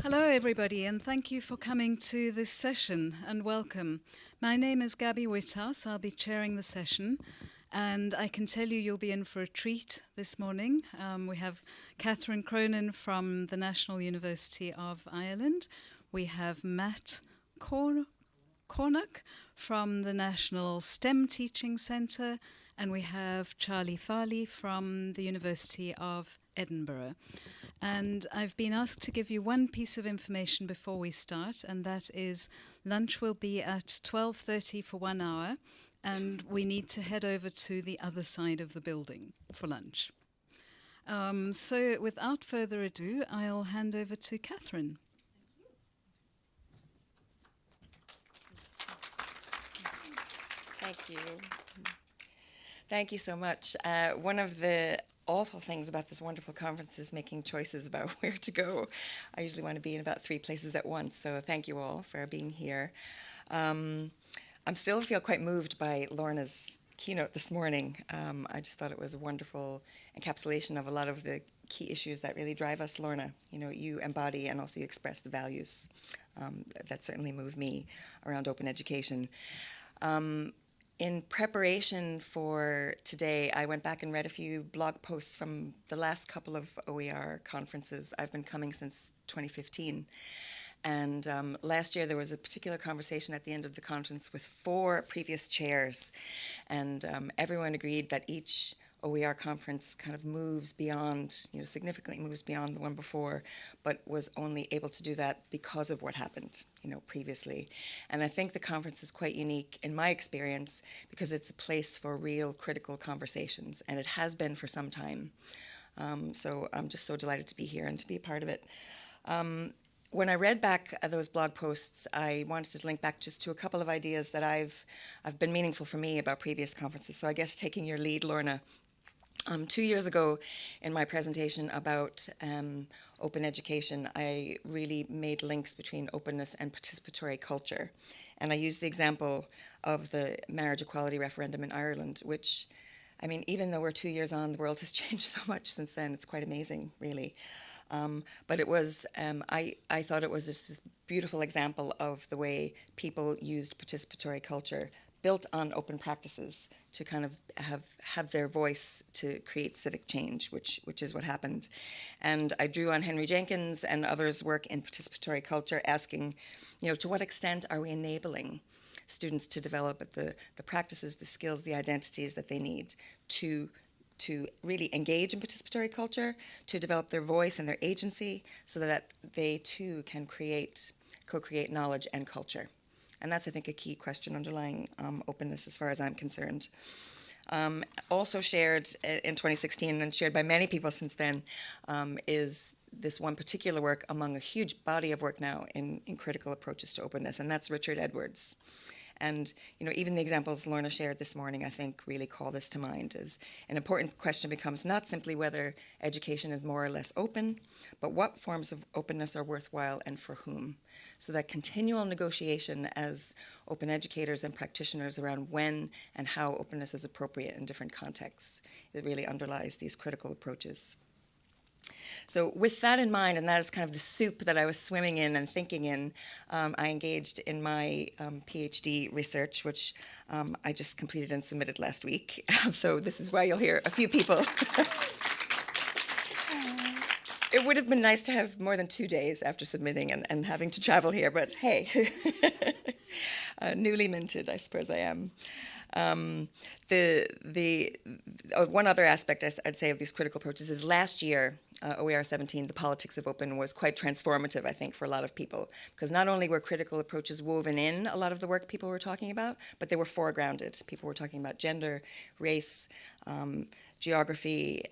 Hello, everybody, and thank you for coming to this session, and welcome. My name is Gabby Whithouse. I'll be chairing the session, and I can tell you you'll be in for a treat this morning. We have Catherine Cronin from the National University of Ireland. We have Matt Cornock from the National STEM Teaching Centre, and we have Charlie Farley from the University of Edinburgh. And I've been asked to give you one piece of information before we start, and that is lunch will be at 12:30 for 1 hour, and we need to head over to the other side of the building for lunch. So without further ado, I'll hand over to Catherine. Thank you. Thank you so much. One of the awful things about this wonderful conference is making choices about where to go. I usually want to be in about 3 places at once, so thank you all for being here. I still feel quite moved by Lorna's keynote this morning. I just thought it was a wonderful encapsulation of a lot of the key issues that really drive us, Lorna. You know, you embody and also you express the values that certainly move me around open education. In preparation for today, I went back and read a few blog posts from the last couple of OER conferences. I've been coming since 2015. And last year there was a particular conversation at the end of the conference with 4 previous chairs. And everyone agreed that each OER conference kind of moves beyond, significantly moves beyond the one before, but was only able to do that because of what happened, previously. And I think the conference is quite unique in my experience because it's a place for real critical conversations, and it has been for some time. So I'm just so delighted to be here and to be a part of it. When I read back those blog posts, I wanted to link back just to a couple of ideas that I've been meaningful for me about previous conferences. So I guess taking your lead, Lorna, 2 years ago, in my presentation about open education, I really made links between openness and participatory culture. And I used the example of the marriage equality referendum in Ireland, which, I mean, even though we're 2 years on, the world has changed so much since then. It's quite amazing, really. But it was, I thought it was just this beautiful example of the way people used participatory culture built on open practices to kind of have their voice to create civic change, which is what happened. And I drew on Henry Jenkins and others' work in participatory culture, asking, to what extent are we enabling students to develop the practices, the skills, the identities that they need to really engage in participatory culture, to develop their voice and their agency so that they too can co-create knowledge and culture. And that's, I think, a key question underlying openness as far as I'm concerned. Also shared in 2016 and shared by many people since then is this one particular work among a huge body of work now in critical approaches to openness, and that's Richard Edwards. And even the examples Lorna shared this morning, I think, really call this to mind. As an important question becomes not simply whether education is more or less open, but what forms of openness are worthwhile and for whom. So that continual negotiation as open educators and practitioners around when and how openness is appropriate in different contexts, it really underlies these critical approaches. So with that in mind, and that is kind of the soup that I was swimming in and thinking in, I engaged in my PhD research, which I just completed and submitted last week. So this is why you'll hear a few people. It would have been nice to have more than 2 days after submitting and having to travel here, but hey, newly minted, I suppose I am. One other aspect I'd say of these critical approaches is last year, OER 17, the politics of open, was quite transformative, I think, for a lot of people, because not only were critical approaches woven in a lot of the work people were talking about, but they were foregrounded. People were talking about gender, race, geography,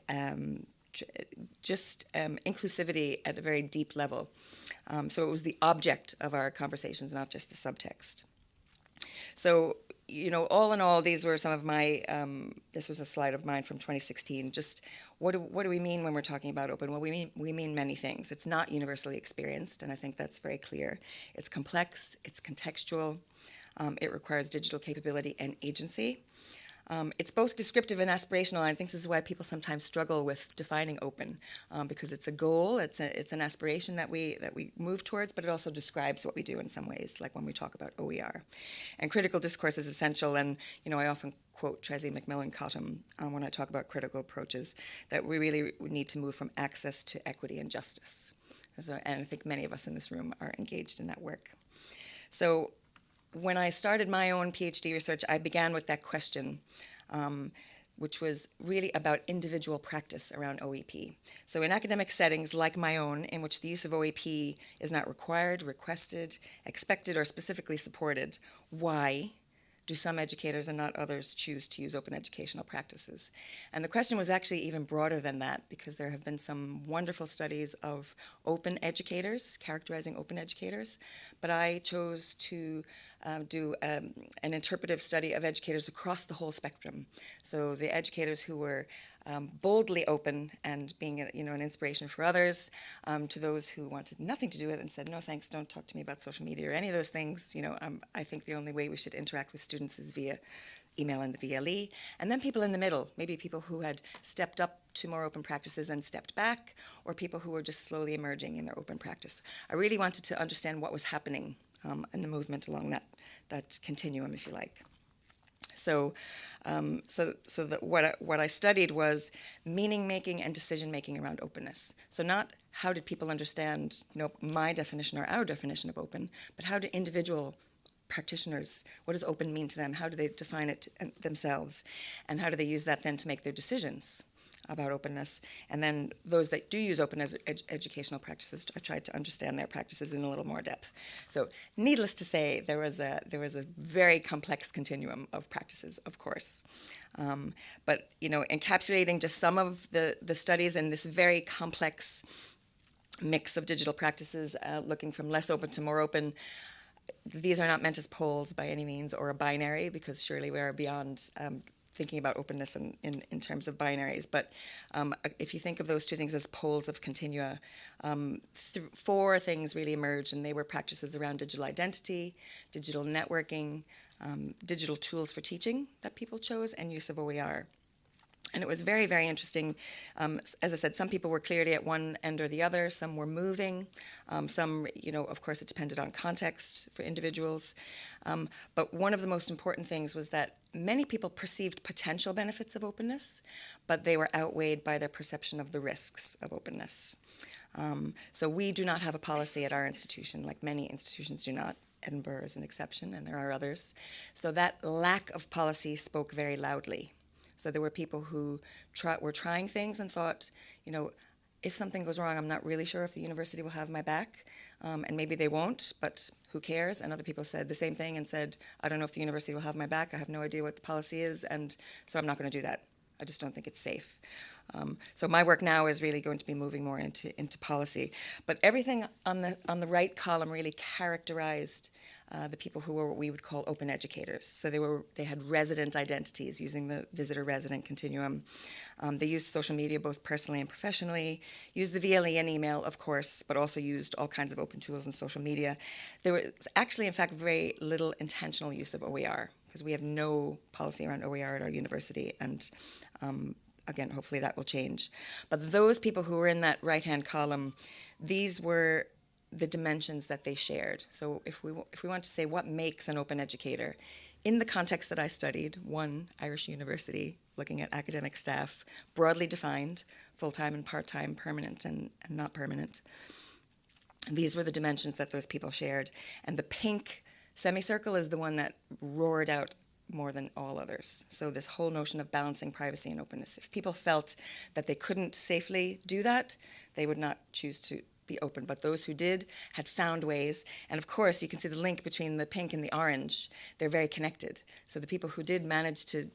just inclusivity at a very deep level. So it was the object of our conversations, not just the subtext. So, all in all, these were some of my, this was a slide of mine from 2016. Just what do we mean when we're talking about open? Well, we mean many things. It's not universally experienced, and I think that's very clear. It's complex, it's contextual, it requires digital capability and agency. It's both descriptive and aspirational. And I think this is why people sometimes struggle with defining open, because it's a goal, it's an aspiration that we move towards, but it also describes what we do in some ways, like when we talk about OER. And critical discourse is essential, and I often quote Tracy McMillan Cottom when I talk about critical approaches, that we really need to move from access to equity and justice. And I think many of us in this room are engaged in that work. So when I started my own PhD research, I began with that question, which was really about individual practice around OEP. So in academic settings like my own, in which the use of OEP is not required, requested, expected, or specifically supported, why do some educators and not others choose to use open educational practices? And the question was actually even broader than that, because there have been some wonderful studies of open educators, characterizing open educators, but I chose to do an interpretive study of educators across the whole spectrum. So the educators who were boldly open and being an inspiration for others, to those who wanted nothing to do with it and said, no thanks, don't talk to me about social media or any of those things. I think the only way we should interact with students is via email and the VLE. And then people in the middle, maybe people who had stepped up to more open practices and stepped back, or people who were just slowly emerging in their open practice. I really wanted to understand what was happening in the movement along that continuum, if you like. So what I studied was meaning making and decision making around openness. So not how did people understand, my definition or our definition of open, but how do individual practitioners, what does open mean to them? How do they define it themselves? And how do they use that then to make their decisions about openness? And then those that do use open educational practices, I tried to understand their practices in a little more depth. So needless to say, there was a very complex continuum of practices, of course. But encapsulating just some of the studies in this very complex mix of digital practices, looking from less open to more open. These are not meant as poles by any means, or a binary, because surely we are beyond thinking about openness in terms of binaries. But if you think of those two things as poles of continua, four things really emerged, and they were practices around digital identity, digital networking, digital tools for teaching that people chose, and use of OER. And it was very, very interesting. As I said, some people were clearly at one end or the other. Some were moving. Some, of course, it depended on context for individuals. But one of the most important things was that many people perceived potential benefits of openness, but they were outweighed by their perception of the risks of openness. So we do not have a policy at our institution, like many institutions do not. Edinburgh is an exception, and there are others. So that lack of policy spoke very loudly. So there were people who were trying things and thought, if something goes wrong, I'm not really sure if the university will have my back, and maybe they won't, but who cares? And other people said the same thing and said, I don't know if the university will have my back, I have no idea what the policy is, and so I'm not going to do that. I just don't think it's safe. So my work now is really going to be moving more into policy. But everything on the right column really characterized the people who were what we would call open educators. So they had resident identities using the visitor-resident continuum. They used social media both personally and professionally, used the VLE and email, of course, but also used all kinds of open tools and social media. There was actually, in fact, very little intentional use of OER, because we have no policy around OER at our university, and again, hopefully that will change. But those people who were in that right-hand column, these were the dimensions that they shared. So if we want to say what makes an open educator, in the context that I studied, one Irish university, looking at academic staff, broadly defined, full-time and part-time, permanent and not permanent, these were the dimensions that those people shared. And the pink semicircle is the one that roared out more than all others. So this whole notion of balancing privacy and openness. If people felt that they couldn't safely do that, they would not choose to be open. But those who did had found ways. And of course, you can see the link between the pink and the orange. They're very connected. So the people who did manage to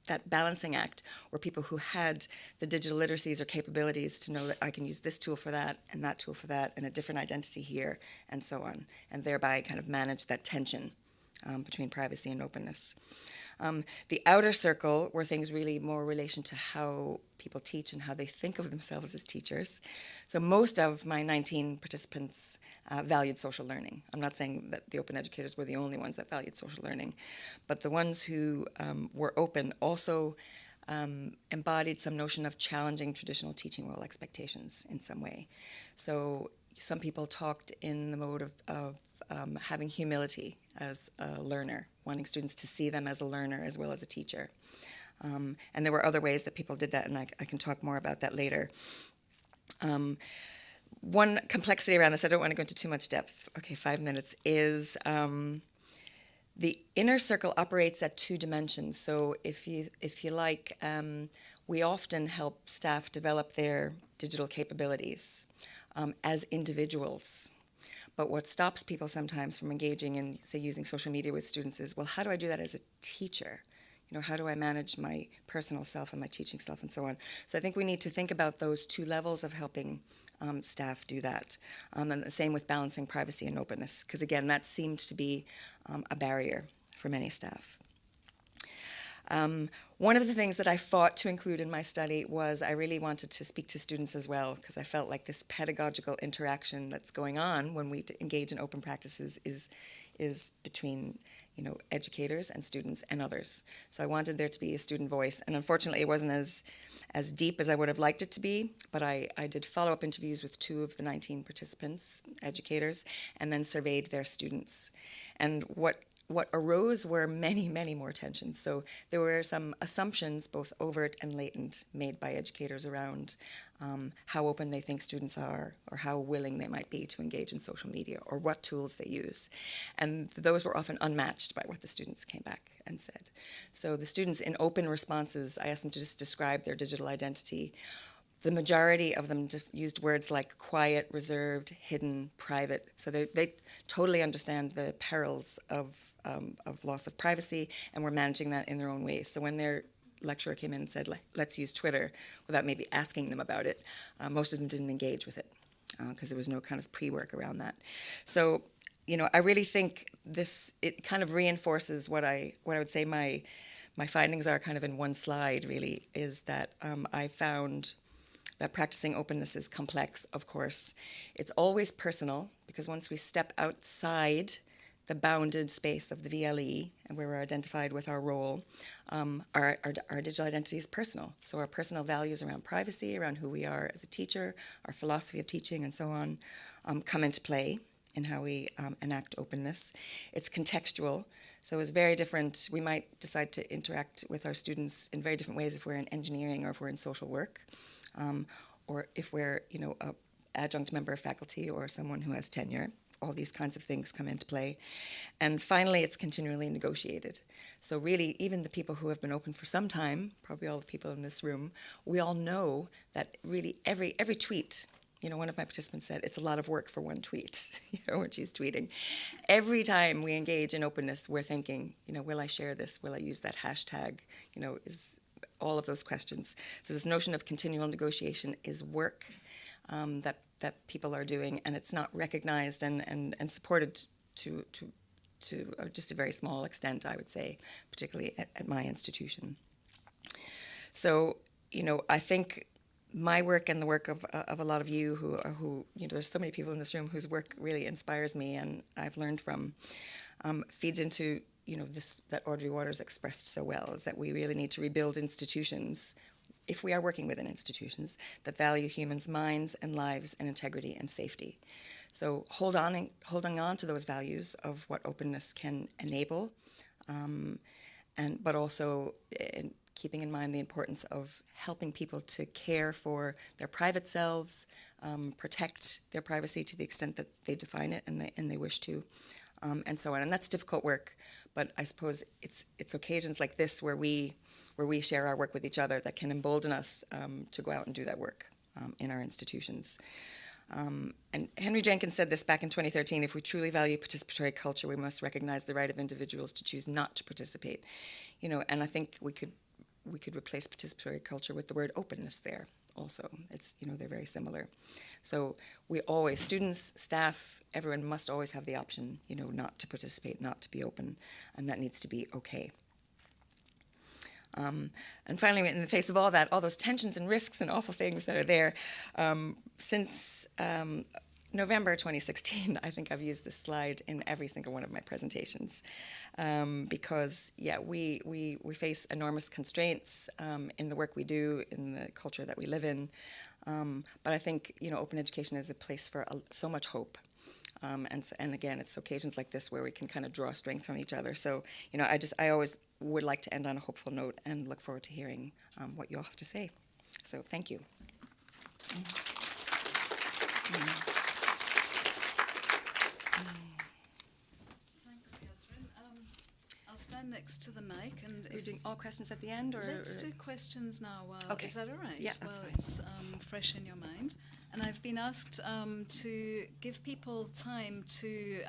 that balancing act were people who had the digital literacies or capabilities to know that I can use this tool for that and that tool for that and a different identity here and so on, and thereby kind of manage that tension between privacy and openness. The outer circle were things really more relation to how people teach and how they think of themselves as teachers. So most of my 19 participants valued social learning. I'm not saying that the open educators were the only ones that valued social learning, but the ones who were open also embodied some notion of challenging traditional teaching role expectations in some way. So some people talked in the mode of having humility as a learner, wanting students to see them as a learner as well as a teacher. And there were other ways that people did that, and I can talk more about that later. One complexity around this, I don't want to go into too much depth, okay, 5 minutes, is the inner circle operates at 2 dimensions. So if you like, we often help staff develop their digital capabilities as individuals. But what stops people sometimes from engaging in, say, using social media with students is, well, how do I do that as a teacher? You know, how do I manage my personal self and my teaching self and so on? So I think we need to think about those 2 levels of helping staff do that. And the same with balancing privacy and openness, because again, that seemed to be a barrier for many staff. One of the things that I fought to include in my study was I really wanted to speak to students as well, because I felt like this pedagogical interaction that's going on when we engage in open practices is between, you know, educators and students and others. So I wanted there to be a student voice, and unfortunately it wasn't as deep as I would have liked it to be, but I did follow-up interviews with 2 of the 19 participants, educators, and then surveyed their students. And what arose were many, many more tensions. So there were some assumptions, both overt and latent, made by educators around how open they think students are, or how willing they might be to engage in social media, or what tools they use. And those were often unmatched by what the students came back and said. So the students in open responses, I asked them to just describe their digital identity. The majority of them used words like quiet, reserved, hidden, private. So they totally understand the perils of loss of privacy, and were managing that in their own ways. So when their lecturer came in and said, let's use Twitter, without maybe asking them about it, most of them didn't engage with it, because there was no kind of pre-work around that. So, you know, I really think it kind of reinforces what I would say my findings are kind of in one slide, really, is that I found that practicing openness is complex, of course. It's always personal, because once we step outside the bounded space of the VLE, and where we're identified with our role, our digital identity is personal. So our personal values around privacy, around who we are as a teacher, our philosophy of teaching, and so on, come into play in how we enact openness. It's contextual. So it's very different. We might decide to interact with our students in very different ways if we're in engineering or if we're in social work. Or if we're, you know, an adjunct member of faculty or someone who has tenure. All these kinds of things come into play. And finally, it's continually negotiated. So really, even the people who have been open for some time, probably all the people in this room, we all know that really every tweet, you know, one of my participants said, it's a lot of work for one tweet, you know, when she's tweeting. Every time we engage in openness, we're thinking, you know, will I share this? Will I use that hashtag? You know, all of those questions. So this notion of continual negotiation is work that people are doing, and it's not recognized and supported to just a very small extent, I would say, particularly at my institution. So, you know, I think my work and the work of a lot of you who you know, there's so many people in this room whose work really inspires me and I've learned from, feeds into, you know, that Audrey Waters expressed so well, is that we really need to rebuild institutions, if we are working within institutions, that value humans' minds and lives and integrity and safety. So holding on to those values of what openness can enable, but also keeping in mind the importance of helping people to care for their private selves, protect their privacy to the extent that they define it and they wish to, and so on. And that's difficult work, but I suppose it's occasions like this where we share our work with each other that can embolden us to go out and do that work in our institutions. And Henry Jenkins said this back in 2013, if we truly value participatory culture, we must recognize the right of individuals to choose not to participate. You know, and I think we could replace participatory culture with the word openness there also. It's, you know, they're very similar. So we always, students, staff, everyone must always have the option, you know, not to participate, not to be open, and that needs to be okay. And finally, in the face of all that, all those tensions and risks and awful things that are there, since November 2016, I think I've used this slide in every single one of my presentations, because we face enormous constraints in the work we do, in the culture that we live in. But I think open education is a place for so much hope. And again, it's occasions like this where we can kind of draw strength from each other. So I always would like to end on a hopeful note and look forward to hearing what you all have to say. So thank you. Thanks, Catherine. I'll stand next to the mic, and We're doing all questions at the end, or let's do questions now. Okay. Is that all right? Yeah, that's fine. It's fresh in your mind. And I've been asked to give people time to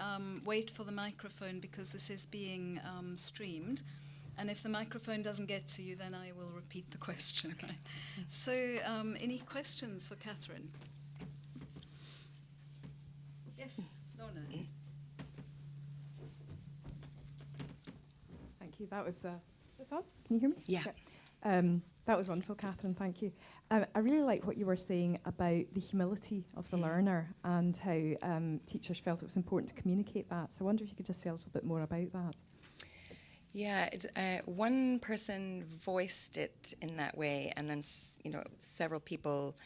wait for the microphone, because this is being streamed. And if the microphone doesn't get to you, then I will repeat the question. Right? So any questions for Catherine? Yes, Lorna. Thank you. That was. Is this on? Can you hear me? Yeah. That was wonderful, Catherine. Thank you. I really like what you were saying about the humility of the learner, and how teachers felt it was important to communicate that. So I wonder if you could just say a little bit more about that. Yeah, one person voiced it in that way, and then several people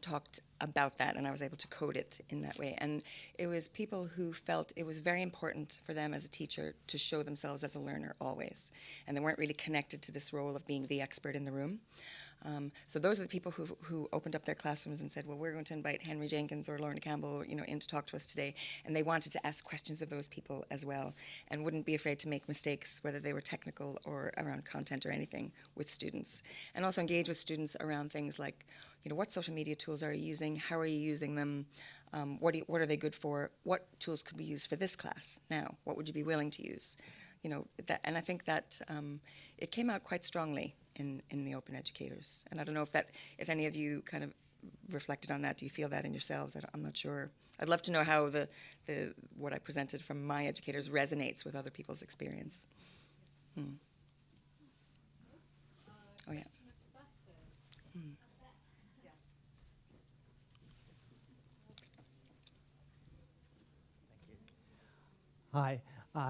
talked about that, and I was able to code it in that way. And it was people who felt it was very important for them as a teacher to show themselves as a learner always, and they weren't really connected to this role of being the expert in the room. So those are the people who opened up their classrooms and said, well, we're going to invite Henry Jenkins or Lorna Campbell, in to talk to us today. And they wanted to ask questions of those people as well, and wouldn't be afraid to make mistakes, whether they were technical or around content or anything, with students. And also engage with students around things like, what social media tools are you using? How are you using them? What are they good for? What tools could we use for this class now? What would you be willing to use? And I think that it came out quite strongly in the Open Educators. And I don't know if any of you kind of reflected on that. Do you feel that in yourselves? I'm not sure. I'd love to know how what I presented from my educators resonates with other people's experience. Oh, yeah. Hi,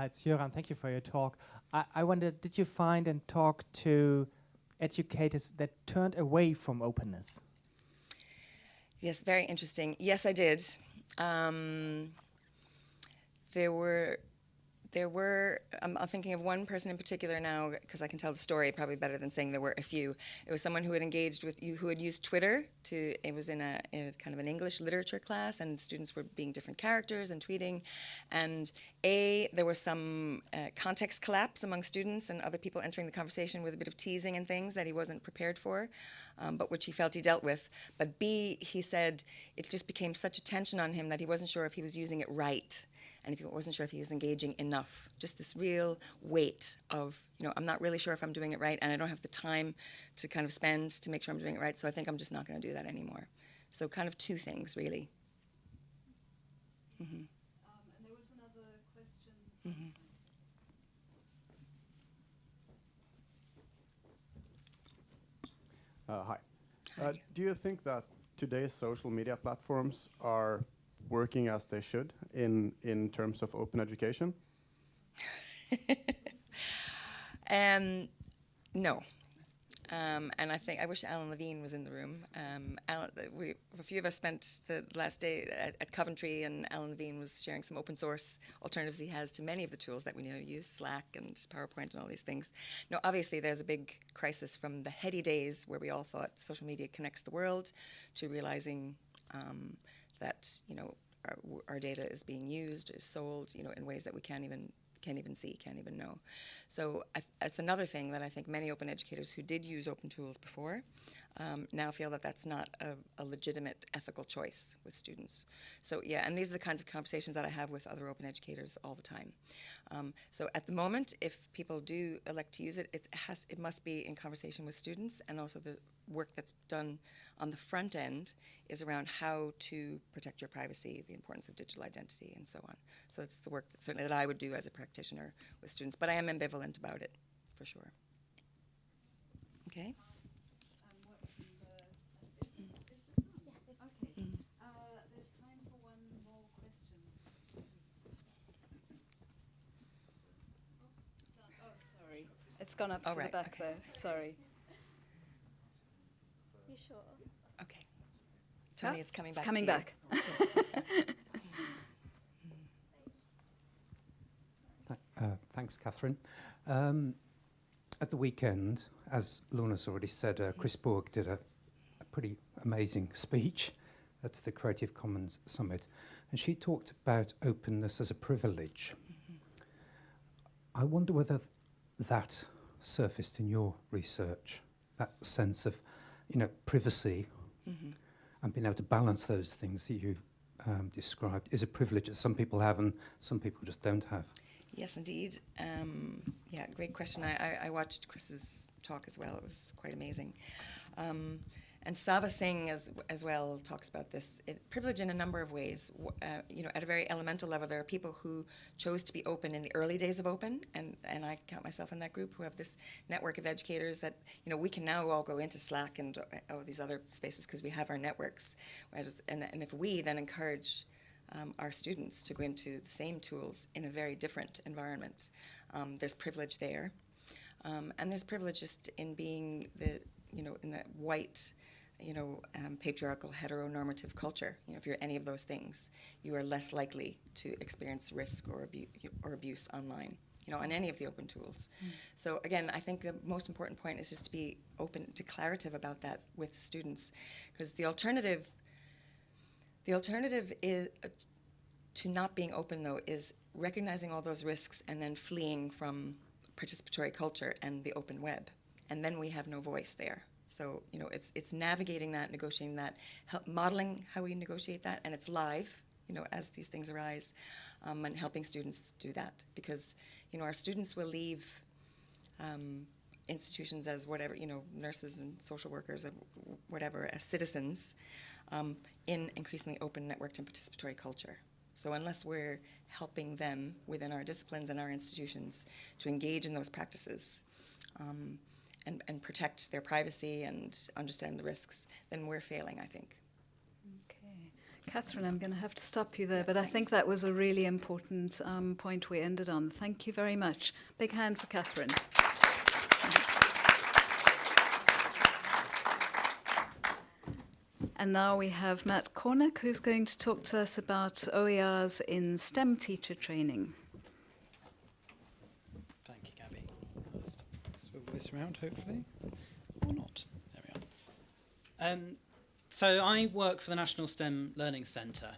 it's Jöran. Thank you for your talk. I wondered, did you find and talk to educators that turned away from openness? Yes, very interesting. Yes, I did. There were. I'm thinking of one person in particular now, because I can tell the story probably better than saying there were a few. It was someone who had engaged with you, who had used Twitter to. It was in a kind of an English literature class, and students were being different characters and tweeting, and there was some context collapse among students and other people entering the conversation with a bit of teasing and things that he wasn't prepared for, but which he felt he dealt with. But B, he said it just became such a tension on him that he wasn't sure if he was using it right. And if he wasn't sure if he was engaging enough, just this real weight of, I'm not really sure if I'm doing it right, and I don't have the time to kind of spend to make sure I'm doing it right, so I think I'm just not going to do that anymore. So kind of two things, really. Mm-hmm. And there was another question. Mm-hmm. Hi. Hi. Do you think that today's social media platforms are working as they should in terms of open education? No. And I wish Alan Levine was in the room. A few of us spent the last day at Coventry, and Alan Levine was sharing some open source alternatives he has to many of the tools that we now use, Slack and PowerPoint and all these things. No, obviously there's a big crisis from the heady days where we all thought social media connects the world, to realizing that our data is being used, is sold, in ways that we can't even see, can't even know. So it's another thing that I think many open educators who did use open tools before now feel that that's not a legitimate ethical choice with students. So yeah, and these are the kinds of conversations that I have with other open educators all the time. So at the moment, if people do elect to use it, it must be in conversation with students, and also the work that's done on the front end is around how to protect your privacy, the importance of digital identity, and so on. So it's the work certainly that I would do as a practitioner with students, but I am ambivalent about it, for sure. Okay. There's time for one more question. Oh, sorry. It's gone up Oh, to the right, back okay. there. Sorry. You sure? Okay. Tony, Ah, it's coming it's back coming to you. back. Thanks, Catherine. At the weekend, as Lorna's already said, Chris Borg did a pretty amazing speech at the Creative Commons Summit, and she talked about openness as a privilege. I wonder whether that surfaced in your research, that sense of, privacy and being able to balance those things that you described is a privilege that some people have and some people just don't have. Yes, indeed. Yeah, great question. I watched Chris's talk as well. It was quite amazing. And Sava Singh as well talks about this. Privilege in a number of ways. At a very elemental level, there are people who chose to be open in the early days of open, and I count myself in that group, who have this network of educators that, we can now all go into Slack and these other spaces because we have our networks. And if we then encourage our students to go into the same tools in a very different environment, there's privilege there. And there's privilege just in being in the white, patriarchal, heteronormative culture. If you're any of those things, you are less likely to experience risk or abuse online, on any of the open tools. So again, I think the most important point is just to be open, declarative about that with students, because the alternative is to not being open, though, is recognizing all those risks and then fleeing from participatory culture and the open web, and then we have no voice there. So it's navigating that, negotiating that, modeling how we negotiate that, and it's live, as these things arise, and helping students do that, because our students will leave institutions as whatever, nurses and social workers, and whatever, as citizens in increasingly open, networked, and participatory culture. So unless we're helping them within our disciplines and our institutions to engage in those practices and protect their privacy and understand the risks, then we're failing, I think. Okay. Catherine, I'm going to have to stop you there, but I think that was a really important point we ended on. Thank you very much. Big hand for Catherine. And now we have Matt Cornick, who's going to talk to us about OERs in STEM teacher training. Thank you, Gabby. I'll just swivel this around, hopefully, or not. There we are. So I work for the National STEM Learning Centre.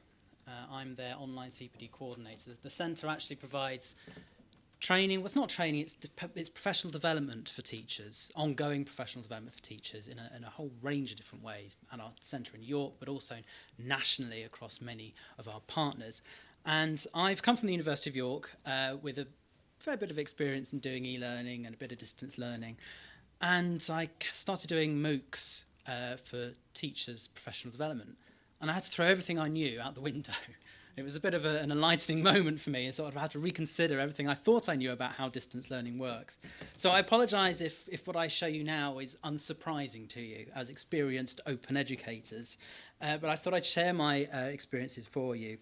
I'm their online CPD coordinator. The centre actually provides training. Well, it's not training, it's professional development for teachers, ongoing professional development for teachers in a whole range of different ways, at our centre in York, but also nationally across many of our partners. And I've come from the University of York with a fair bit of experience in doing e-learning and a bit of distance learning. And I started doing MOOCs for teachers' professional development. And I had to throw everything I knew out the window. It was a bit of an enlightening moment for me, and sort of had to reconsider everything I thought I knew about how distance learning works. So I apologise if what I show you now is unsurprising to you as experienced open educators, but I thought I'd share my experiences for you.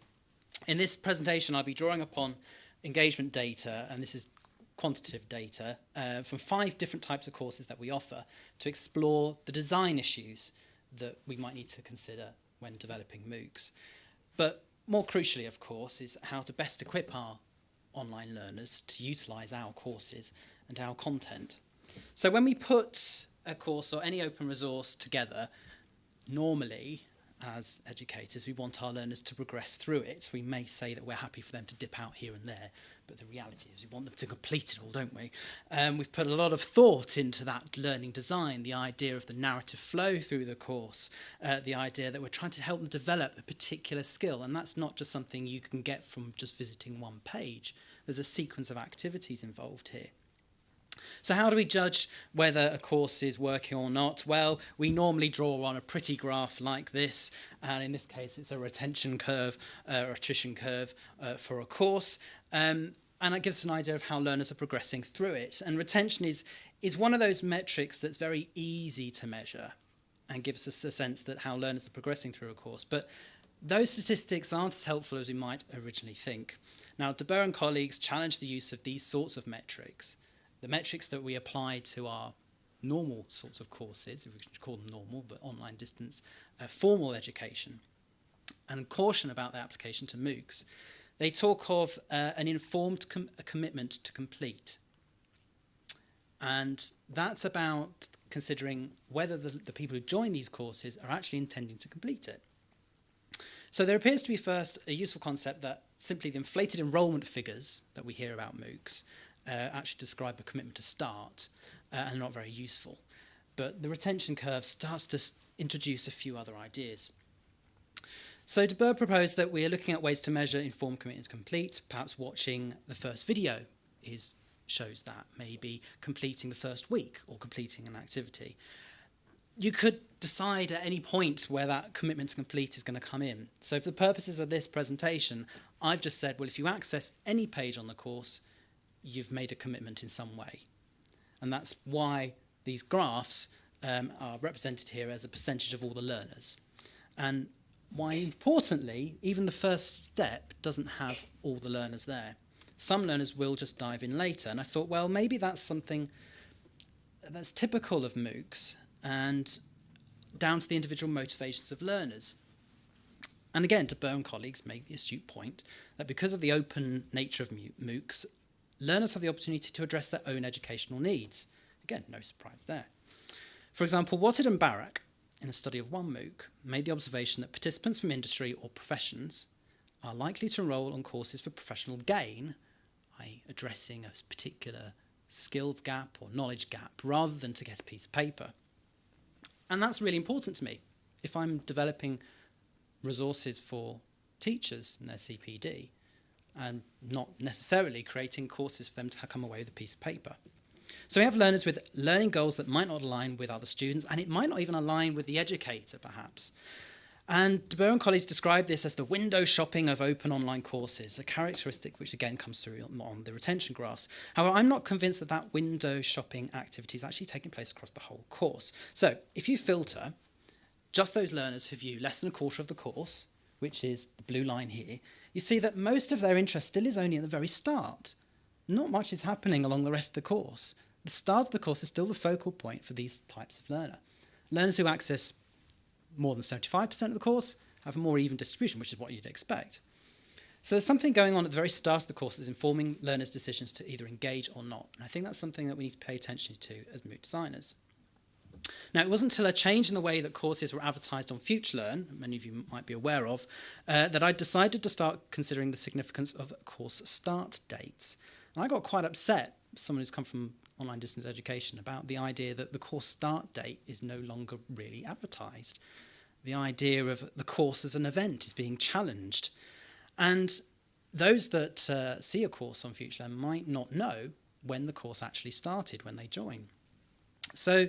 In this presentation, I'll be drawing upon engagement data, and this is quantitative data, from 5 different types of courses that we offer to explore the design issues that we might need to consider when developing MOOCs. But more crucially, of course, is how to best equip our online learners to utilise our courses and our content. So when we put a course or any open resource together, normally, as educators, we want our learners to progress through it. We may say that we're happy for them to dip out here and there, but the reality is we want them to complete it all, don't we? We've put a lot of thought into that learning design, the idea of the narrative flow through the course, the idea that we're trying to help them develop a particular skill, and that's not just something you can get from just visiting one page. There's a sequence of activities involved here. So how do we judge whether a course is working or not? Well, we normally draw on a pretty graph like this, and in this case it's a retention curve, or attrition curve for a course. And that gives us an idea of how learners are progressing through it. And retention is one of those metrics that's very easy to measure and gives us a sense that how learners are progressing through a course. But those statistics aren't as helpful as we might originally think. Now, De Boer and colleagues challenged the use of these sorts of metrics, the metrics that we apply to our normal sorts of courses, if we could call them normal, but online distance, formal education, and caution about the application to MOOCs. They talk of an informed commitment to complete. And that's about considering whether the people who join these courses are actually intending to complete it. So there appears to be first a useful concept that simply the inflated enrolment figures that we hear about MOOCs actually describe a commitment to start and are not very useful. But the retention curve starts to introduce a few other ideas. So De Boer proposed that we are looking at ways to measure informed commitment to complete. Perhaps watching the first video shows that, maybe completing the first week or completing an activity. You could decide at any point where that commitment to complete is going to come in. So for the purposes of this presentation, I've just said, well, if you access any page on the course, you've made a commitment in some way. And that's why these graphs are represented here as a percentage of all the learners. And why, importantly, even the first step doesn't have all the learners there. Some learners will just dive in later. And I thought, well, maybe that's something that's typical of MOOCs and down to the individual motivations of learners. And again, De Boer and colleagues make the astute point that because of the open nature of MOOCs, learners have the opportunity to address their own educational needs. Again, no surprise there. For example, Watted and Barak, in a study of one MOOC, made the observation that participants from industry or professions are likely to enrol on courses for professional gain, i.e. addressing a particular skills gap or knowledge gap, rather than to get a piece of paper. And that's really important to me. If I'm developing resources for teachers and their CPD, and not necessarily creating courses for them to come away with a piece of paper. So we have learners with learning goals that might not align with other students, and it might not even align with the educator, perhaps. And De Boer and colleagues describe this as the window shopping of open online courses, a characteristic which again comes through on the retention graphs. However, I'm not convinced that that window shopping activity is actually taking place across the whole course. So if you filter just those learners who view less than a quarter of the course, which is the blue line here, you see that most of their interest still is only at the very start. Not much is happening along the rest of the course. The start of the course is still the focal point for these types of learner. Learners who access more than 75% of the course have a more even distribution, which is what you'd expect. So there's something going on at the very start of the course that's informing learners' decisions to either engage or not. And I think that's something that we need to pay attention to as MOOC designers. Now, it wasn't until a change in the way that courses were advertised on FutureLearn, many of you might be aware of, that I decided to start considering the significance of course start dates. And I got quite upset, someone who's come from online distance education, about the idea that the course start date is no longer really advertised. The idea of the course as an event is being challenged. And those that see a course on FutureLearn might not know when the course actually started, when they join. So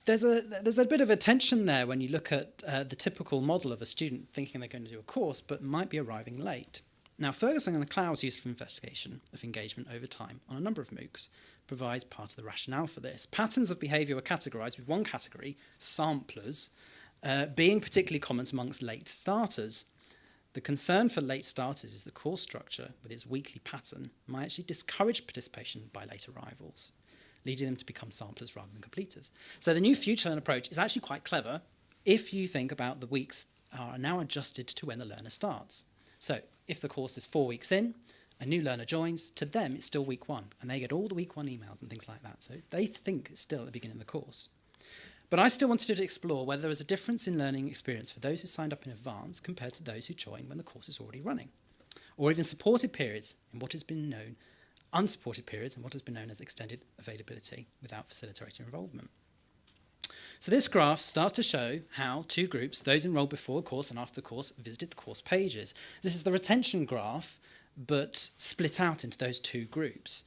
there's a bit of a tension there when you look at the typical model of a student thinking they're going to do a course but might be arriving late. Now, focusing on the cloud's useful investigation of engagement over time on a number of MOOCs provides part of the rationale for this. Patterns of behaviour were categorised with one category, samplers, being particularly common amongst late starters. The concern for late starters is the course structure, with its weekly pattern, might actually discourage participation by late arrivals, leading them to become samplers rather than completers. So the new FutureLearn approach is actually quite clever if you think about the weeks are now adjusted to when the learner starts. So if the course is 4 weeks in, a new learner joins, to them it's still week one, and they get all the week one emails and things like that. So they think it's still at the beginning of the course. But I still wanted to explore whether there was a difference in learning experience for those who signed up in advance compared to those who join when the course is already running, or even supported periods in what has been known, unsupported periods in what has been known as extended availability without facilitator involvement. So this graph starts to show how two groups, those enrolled before the course and after the course, visited the course pages. This is the retention graph, but split out into those two groups.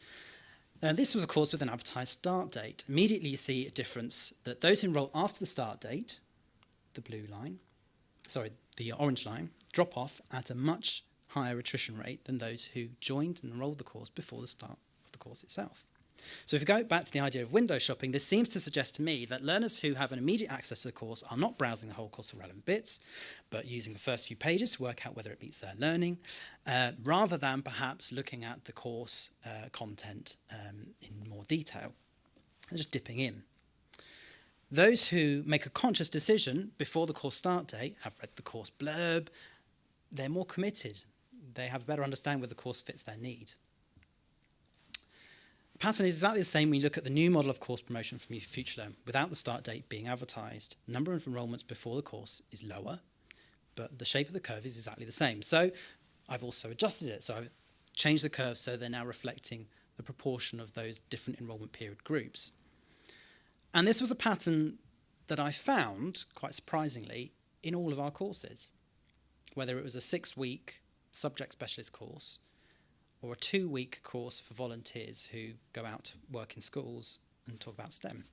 This was a course with an advertised start date. Immediately you see a difference that those enrolled after the start date, the orange line, drop off at a much higher attrition rate than those who joined and enrolled the course before the start of the course itself. So if we go back to the idea of window shopping, this seems to suggest to me that learners who have an immediate access to the course are not browsing the whole course for relevant bits, but using the first few pages to work out whether it meets their learning, rather than perhaps looking at the course content in more detail. They're just dipping in. Those who make a conscious decision before the course start date, have read the course blurb, they're more committed. They have a better understanding whether the course fits their need. The pattern is exactly the same when you look at the new model of course promotion from FutureLearn. Without the start date being advertised, the number of enrolments before the course is lower, but the shape of the curve is exactly the same. So I've also adjusted it. So I've changed the curve so they're now reflecting the proportion of those different enrolment period groups. And this was a pattern that I found, quite surprisingly, in all of our courses. Whether it was a 6-week subject specialist course or a 2-week course for volunteers who go out to work in schools and talk about STEM.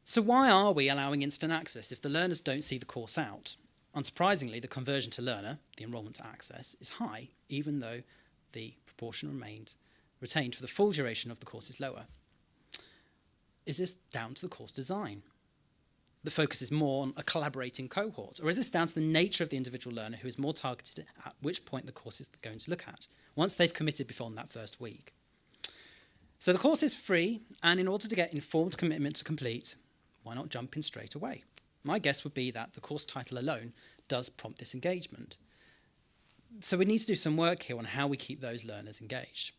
So why are we allowing instant access if the learners don't see the course out? Unsurprisingly, the conversion to learner, the enrolment to access, is high, even though the proportion retained for the full duration of the course is lower. Is this down to the course design? The focus is more on a collaborating cohort, or is this down to the nature of the individual learner who is more targeted at which point the course is going to look at, once they've committed before that first week? So the course is free, and in order to get informed commitment to complete, why not jump in straight away? My guess would be that the course title alone does prompt this engagement. So we need to do some work here on how we keep those learners engaged.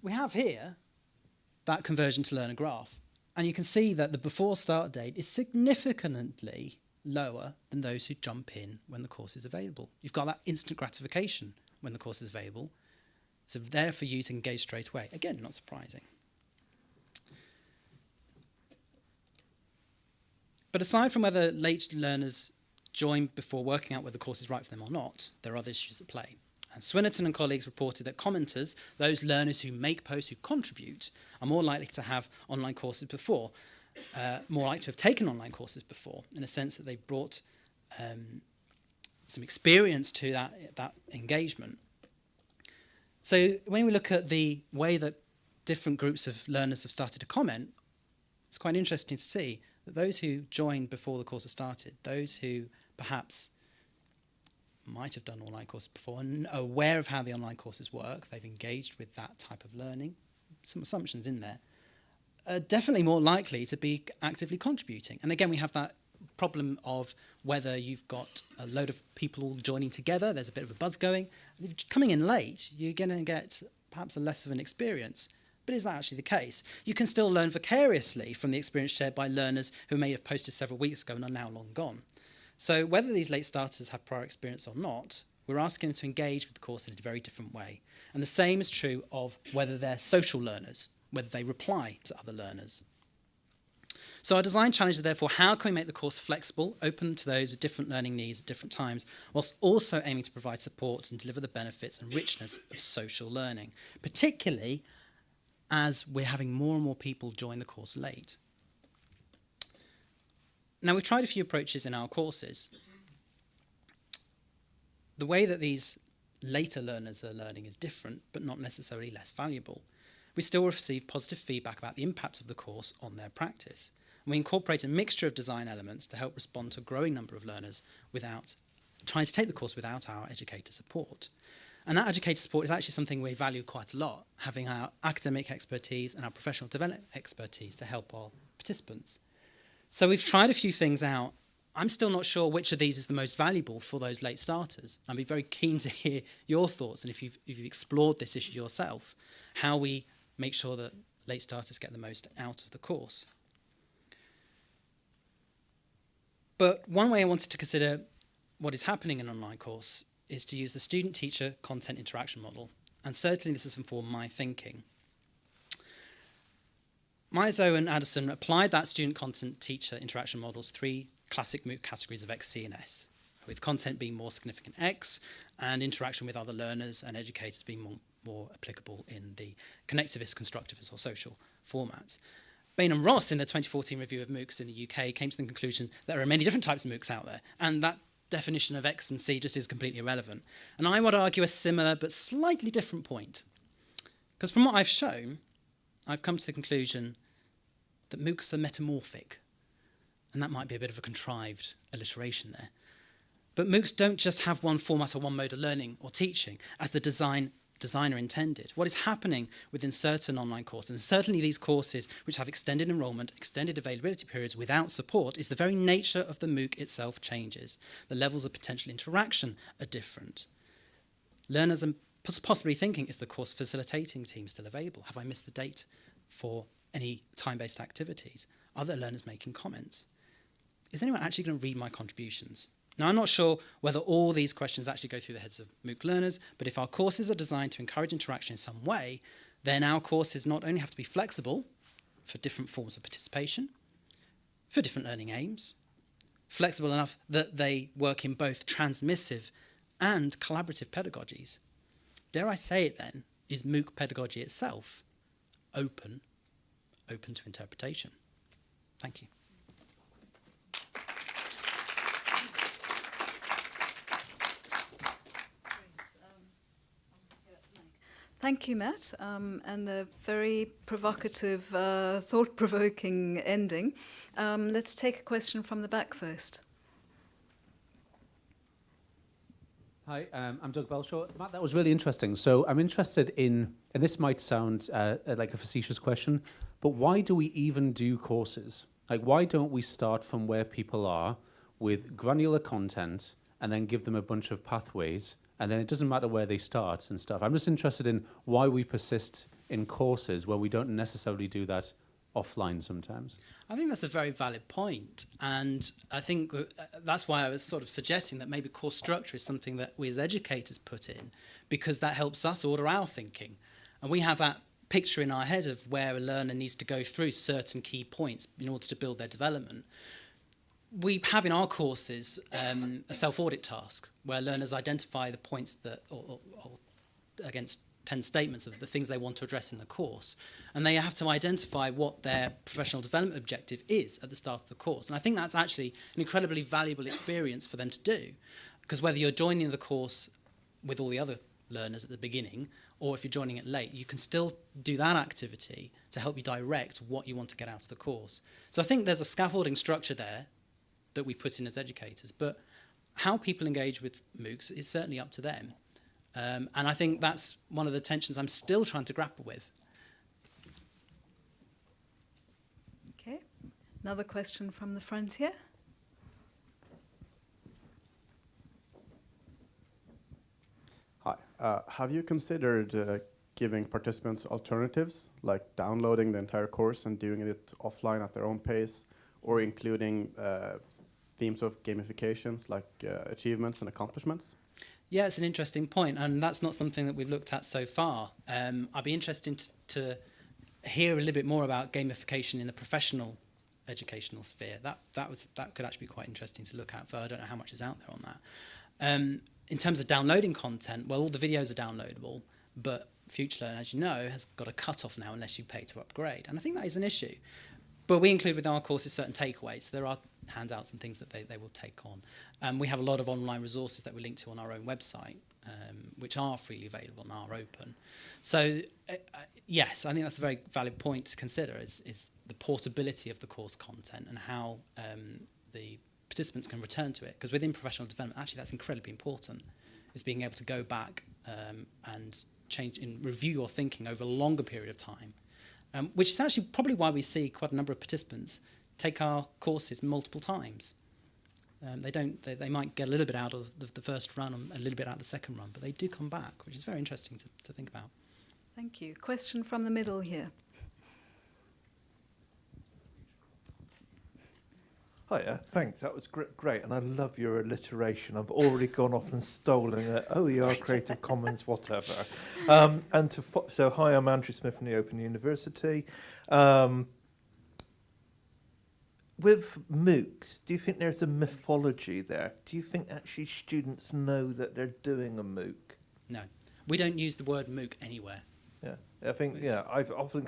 We have here that conversion to learner graph. And you can see that the before start date is significantly lower than those who jump in when the course is available. You've got that instant gratification when the course is available. So there for you to engage straight away. Again, not surprising. But aside from whether late learners join before working out whether the course is right for them or not, there are other issues at play. And Swinnerton and colleagues reported that commenters, those learners who make posts, who contribute, are more likely to have online courses before, more likely to have taken online courses before, in a sense that they brought some experience to that engagement. So when we look at the way that different groups of learners have started to comment, it's quite interesting to see that those who joined before the course has started, those who perhaps might have done online courses before and are aware of how the online courses work, they've engaged with that type of learning, some assumptions in there, are definitely more likely to be actively contributing. And again, we have that problem of whether you've got a load of people all joining together, there's a bit of a buzz going. If you're coming in late, you're going to get perhaps a less of an experience. But is that actually the case? You can still learn vicariously from the experience shared by learners who may have posted several weeks ago and are now long gone. So whether these late starters have prior experience or not, we're asking them to engage with the course in a very different way. And the same is true of whether they're social learners, whether they reply to other learners. So our design challenge is therefore, how can we make the course flexible, open to those with different learning needs at different times, whilst also aiming to provide support and deliver the benefits and richness of social learning, particularly as we're having more and more people join the course late. Now, we've tried a few approaches in our courses. The way that these later learners are learning is different, but not necessarily less valuable. We still receive positive feedback about the impact of the course on their practice. And we incorporate a mixture of design elements to help respond to a growing number of learners without trying to take the course without our educator support. And that educator support is actually something we value quite a lot, having our academic expertise and our professional development expertise to help our participants. So we've tried a few things out. I'm still not sure which of these is the most valuable for those late starters. I'd be very keen to hear your thoughts, and if you've explored this issue yourself, how we make sure that late starters get the most out of the course. But one way I wanted to consider what is happening in an online course is to use the student-teacher content interaction model, and certainly this has informed my thinking. Mizo and Addison applied that student content teacher interaction model's 3 classic MOOC categories of X, C, and S, with content being more significant X and interaction with other learners and educators being more applicable in the connectivist, constructivist, or social formats. Bain and Ross, in their 2014 review of MOOCs in the UK, came to the conclusion that there are many different types of MOOCs out there, and that definition of excellency just is completely irrelevant. And I would argue a similar but slightly different point. Because from what I've shown, I've come to the conclusion that MOOCs are metamorphic. And that might be a bit of a contrived alliteration there. But MOOCs don't just have one format or one mode of learning or teaching as the designer intended. What is happening within certain online courses, and certainly these courses which have extended enrolment, extended availability periods without support, is the very nature of the MOOC itself changes. The levels of potential interaction are different. Learners are possibly thinking, is the course facilitating team still available? Have I missed the date for any time-based activities? Are there learners making comments? Is anyone actually going to read my contributions? Now, I'm not sure whether all these questions actually go through the heads of MOOC learners, but if our courses are designed to encourage interaction in some way, then our courses not only have to be flexible for different forms of participation, for different learning aims, flexible enough that they work in both transmissive and collaborative pedagogies. Dare I say it then, is MOOC pedagogy itself open to interpretation? Thank you. Thank you, Matt, and a very provocative, thought-provoking ending. Let's take a question from the back first. Hi, I'm Doug Belshaw. Matt, that was really interesting. So I'm interested in, and this might sound like a facetious question, but why do we even do courses? Like, why don't we start from where people are with granular content and then give them a bunch of pathways, and then it doesn't matter where they start and stuff? I'm just interested in why we persist in courses where we don't necessarily do that offline sometimes. I think that's a very valid point, and I think that's why I was sort of suggesting that maybe course structure is something that we as educators put in, because that helps us order our thinking. And we have that picture in our head of where a learner needs to go through certain key points in order to build their development. We have in our courses a self-audit task where learners identify the points that, or against 10 statements of the things they want to address in the course. And they have to identify what their professional development objective is at the start of the course. And I think that's actually an incredibly valuable experience for them to do. Because whether you're joining the course with all the other learners at the beginning, or if you're joining it late, you can still do that activity to help you direct what you want to get out of the course. So I think there's a scaffolding structure there that we put in as educators, but how people engage with MOOCs is certainly up to them. And I think that's one of the tensions I'm still trying to grapple with. Okay, another question from the front here. Hi. Have you considered giving participants alternatives, like downloading the entire course and doing it offline at their own pace, or including themes of gamifications like achievements and accomplishments? Yeah, it's an interesting point, and that's not something that we've looked at so far. I'd be interested to hear a little bit more about gamification in the professional educational sphere. That could actually be quite interesting to look at, but I don't know how much is out there on that. In terms of downloading content, well, all the videos are downloadable, but FutureLearn, as you know, has got a cut-off now unless you pay to upgrade, and I think that is an issue. But we include within our courses certain takeaways. So there are handouts and things that they will take on. We have a lot of online resources that we link to on our own website, which are freely available and are open. So yes, I think that's a very valid point to consider is the portability of the course content and how the participants can return to it. Because within professional development, actually that's incredibly important, is being able to go back and change and review your thinking over a longer period of time. Which is actually probably why we see quite a number of participants take our courses multiple times. They might get a little bit out of the first run and a little bit out of the second run, but they do come back, which is very interesting to think about. Thank you. Question from the middle here. Hiya, thanks. That was great, and I love your alliteration. I've already gone off and stolen it. OER, Creative Commons, whatever. So hi, I'm Andrew Smith from the Open University. With MOOCs, do you think there's a mythology there? Do you think actually students know that they're doing a MOOC? No, we don't use the word MOOC anywhere. Yeah, I think I've often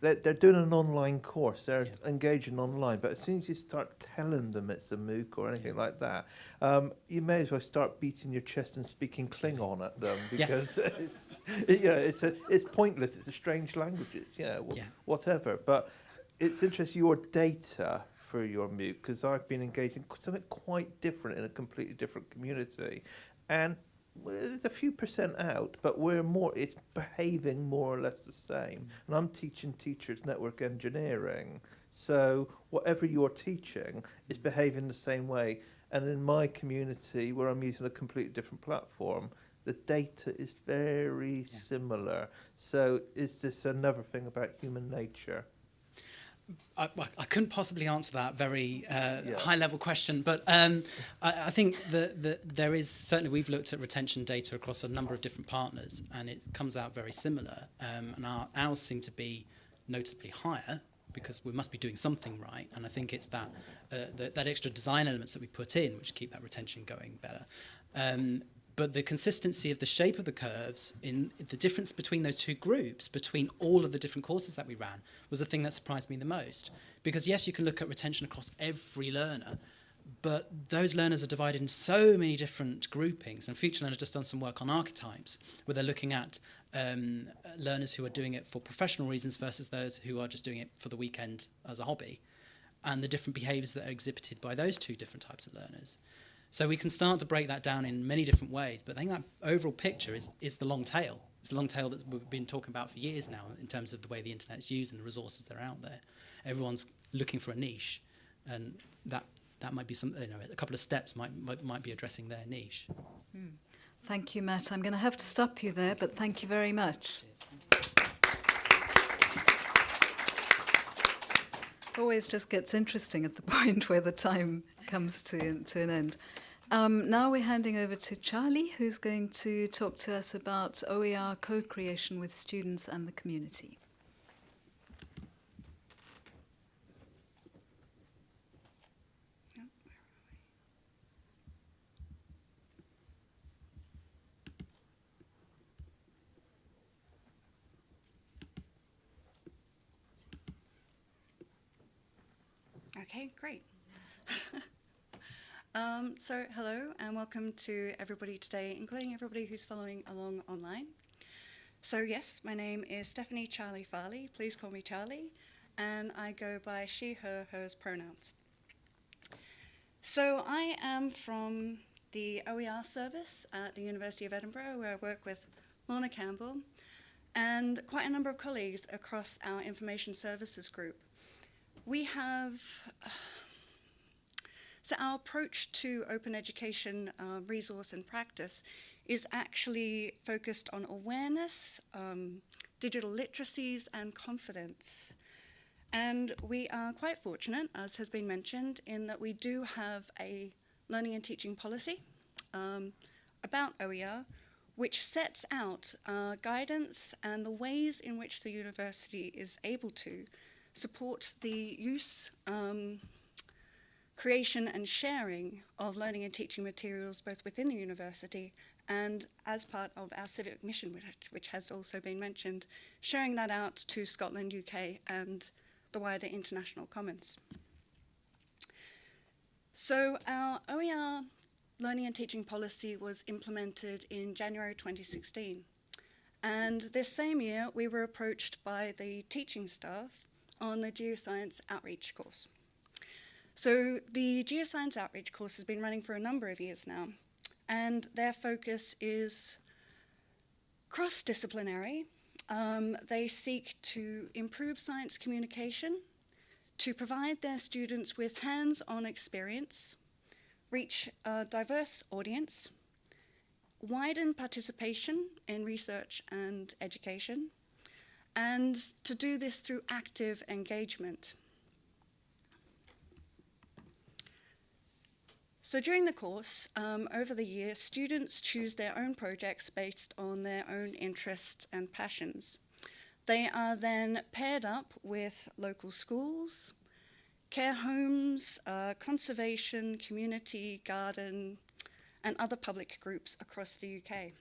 they're doing an online course, they're engaging online, but as soon as you start telling them it's a MOOC or anything like that, you may as well start beating your chest and speaking Klingon at them, because it's pointless. It's a strange language. It's whatever. But it's interesting, your data for your MOOC, because I've been engaged in something quite different in a completely different community, and there's a few percent out, but it's behaving more or less the same. And I'm teaching teachers network engineering, so whatever you're teaching is behaving the same way. And in my community, where I'm using a completely different platform, the data is very similar. So is this another thing about human nature? I couldn't possibly answer that very high-level question, but I think that there is certainly, we've looked at retention data across a number of different partners, and it comes out very similar. And ours seem to be noticeably higher because we must be doing something right. And I think it's that that extra design elements that we put in which keep that retention going better. But the consistency of the shape of the curves, in the difference between those two groups, between all of the different courses that we ran, was the thing that surprised me the most. Because yes, you can look at retention across every learner, but those learners are divided in so many different groupings. And Future Learn has just done some work on archetypes, where they're looking at learners who are doing it for professional reasons versus those who are just doing it for the weekend as a hobby, and the different behaviours that are exhibited by those two different types of learners. So we can start to break that down in many different ways, but I think that overall picture is the long tail. It's the long tail that we've been talking about for years now in terms of the way the internet's used and the resources that are out there. Everyone's looking for a niche, and that might be some, a couple of steps might be addressing their niche. Thank you, Matt. I'm going to have to stop you there, but thank you very much. Always just gets interesting at the point where the time comes to an end. Now we're handing over to Charlie, who's going to talk to us about OER co-creation with students and the community. Okay, great. So hello and welcome to everybody today, including everybody who's following along online. So yes, my name is Stephanie Charlie Farley. Please call me Charlie. And I go by she, her, hers pronouns. So I am from the OER service at the University of Edinburgh, where I work with Lorna Campbell and quite a number of colleagues across our information services group. We have, so our approach to open education resource and practice is actually focused on awareness, digital literacies, and confidence. And we are quite fortunate, as has been mentioned, in that we do have a learning and teaching policy about OER, which sets out guidance and the ways in which the university is able to support the use, creation and sharing of learning and teaching materials both within the university and as part of our civic mission, which has also been mentioned, sharing that out to Scotland, UK and the wider international commons. So our OER learning and teaching policy was implemented in January 2016. And this same year, we were approached by the teaching staff on the Geoscience outreach course. So the Geoscience outreach course has been running for a number of years now, and their focus is cross-disciplinary. They seek to improve science communication, to provide their students with hands-on experience, reach a diverse audience, widen participation in research and education, and to do this through active engagement. So during the course, over the year, students choose their own projects based on their own interests and passions. They are then paired up with local schools, care homes, conservation, community, garden, and other public groups across the UK.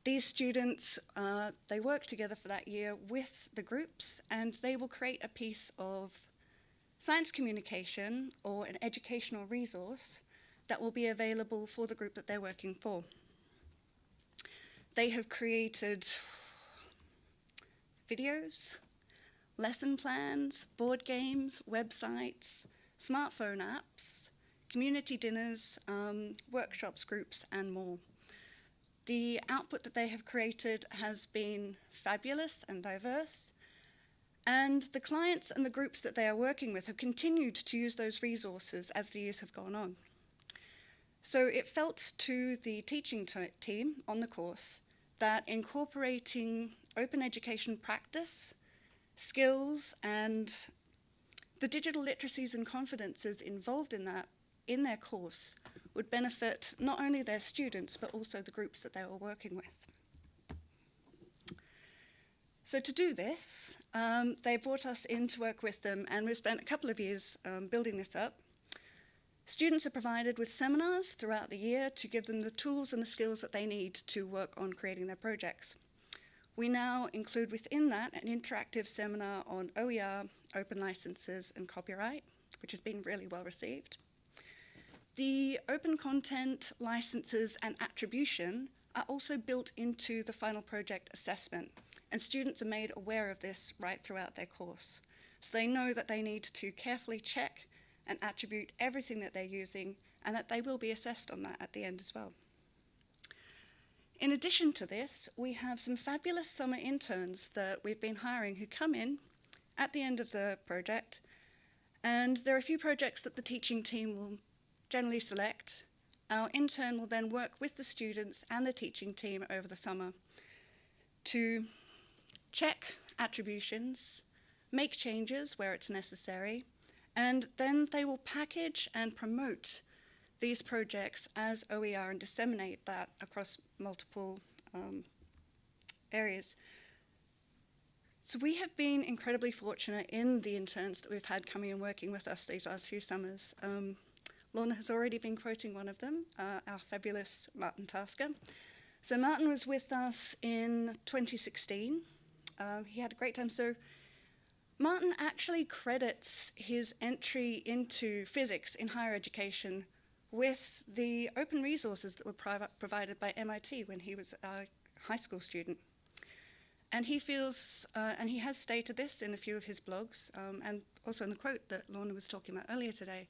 These students, they work together for that year with the groups, and they will create a piece of science communication or an educational resource that will be available for the group that they're working for. They have created videos, lesson plans, board games, websites, smartphone apps, community dinners, workshops, groups, and more. The output that they have created has been fabulous and diverse, and the clients and the groups that they are working with have continued to use those resources as the years have gone on. So it felt to the teaching team on the course that incorporating open education practice, skills, and the digital literacies and confidences involved in that in their course would benefit not only their students, but also the groups that they were working with. So to do this, they brought us in to work with them, and we've spent a couple of years building this up. Students are provided with seminars throughout the year to give them the tools and the skills that they need to work on creating their projects. We now include within that an interactive seminar on OER, open licenses, and copyright, which has been really well received. The open content, licenses, and attribution are also built into the final project assessment, and students are made aware of this right throughout their course. So they know that they need to carefully check and attribute everything that they're using, and that they will be assessed on that at the end as well. In addition to this, we have some fabulous summer interns that we've been hiring who come in at the end of the project, and there are a few projects that the teaching team will generally select. Our intern will then work with the students and the teaching team over the summer to check attributions, make changes where it's necessary, and then they will package and promote these projects as OER and disseminate that across multiple areas. So we have been incredibly fortunate in the interns that we've had coming and working with us these last few summers. Lorna has already been quoting one of them, our fabulous Martin Tasker. So Martin was with us in 2016. He had a great time. So Martin actually credits his entry into physics in higher education with the open resources that were provided by MIT when he was a high school student. And he feels, and he has stated this in a few of his blogs, and also in the quote that Lorna was talking about earlier today,